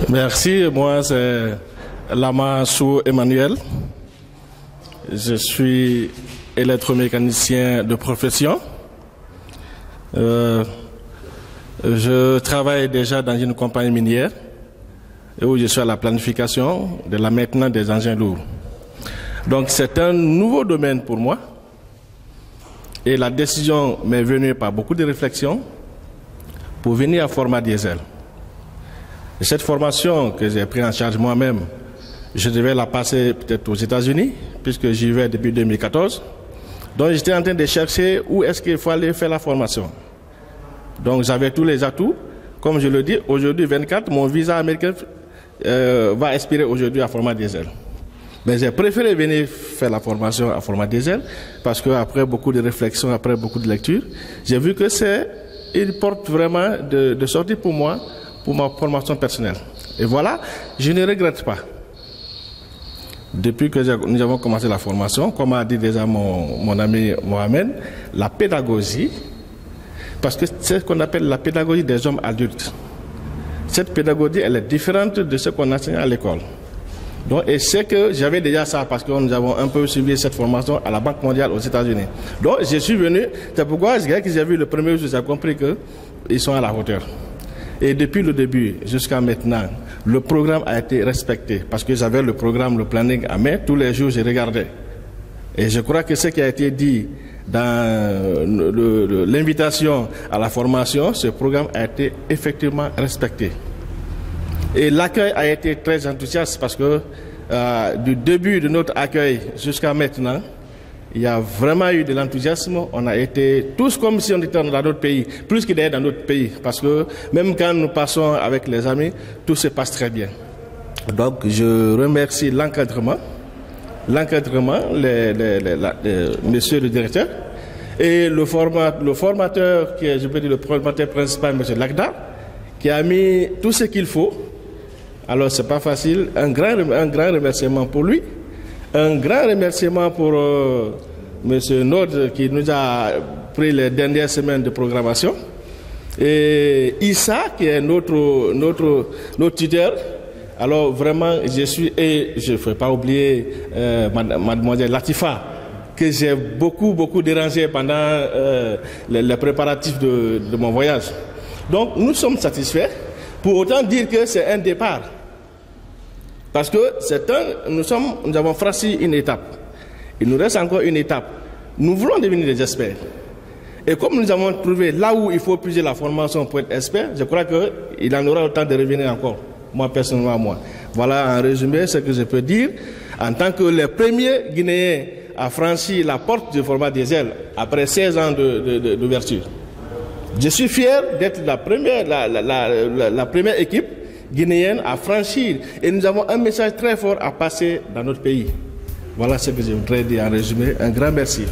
Merci, moi c'est Lamassou Emmanuel. Je suis électromécanicien de profession. Je travaille déjà dans une compagnie minière où je suis à la planification de la maintenance des engins lourds. Donc c'est un nouveau domaine pour moi et la décision m'est venue par beaucoup de réflexions pour venir à format diesel. Et cette formation que j'ai prise en charge moi-même, je devais la passer peut-être aux États-Unis, puisque j'y vais depuis 2014. Donc j'étais en train de chercher où est-ce qu'il fallait faire la formation. Donc j'avais tous les atouts. Comme je le dis, aujourd'hui 24, mon visa américain va expirer aujourd'hui à format diesel. Mais j'ai préféré venir faire la formation à format diesel, parce qu'après beaucoup de réflexions, après beaucoup de lectures, j'ai vu que c'est une porte vraiment de sortie pour moi, pour ma formation personnelle. Et voilà, je ne regrette pas. Depuis que nous avons commencé la formation, comme a dit déjà mon ami Mohamed, la pédagogie, parce que c'est ce qu'on appelle la pédagogie des hommes adultes. Cette pédagogie, elle est différente de ce qu'on enseigne à l'école. Donc, et c'est que j'avais déjà ça parce que nous avons un peu suivi cette formation à la Banque mondiale aux États-Unis. Donc, je suis venu, c'est pourquoi j'ai vu le premier jour, j'ai compris qu'ils sont à la hauteur. Et depuis le début jusqu'à maintenant, le programme a été respecté parce que j'avais le programme, le planning à main. Tous les jours, je regardais. Et je crois que ce qui a été dit dans l'invitation à la formation, ce programme a été effectivement respecté. Et l'accueil a été très enthousiaste parce que du début de notre accueil jusqu'à maintenant, il y a vraiment eu de l'enthousiasme. On a été tous comme si on était dans notre pays, plus que d'ailleurs dans notre pays. Parce que même quand nous passons avec les amis, tout se passe très bien. Donc je remercie l'encadrement, monsieur le directeur, et le formateur, qui est, je peux dire, le formateur principal, monsieur Lagda, qui a mis tout ce qu'il faut. Alors c'est pas facile. Un grand remerciement pour lui. Un grand remerciement pour M. Nord qui nous a pris les dernières semaines de programmation. Et Issa qui est notre tuteur. Alors vraiment, et je ne faut pas oublier mademoiselle Latifa, que j'ai beaucoup dérangé pendant les préparatifs de mon voyage. Donc nous sommes satisfaits. Pour autant dire que c'est un départ. Parce que nous avons franchi une étape. Il nous reste encore une étape. Nous voulons devenir des experts. Et comme nous avons trouvé là où il faut puiser la formation pour être expert, je crois qu'il en aura le temps de revenir encore. Moi, personnellement, Voilà en résumé ce que je peux dire. En tant que les premiers Guinéens à franchir la porte du format diesel après 16 ans d'ouverture. Je suis fier d'être la première équipe guinéenne à franchir. Et nous avons un message très fort à passer dans notre pays. Voilà ce que je voudrais dire en résumé. Un grand merci.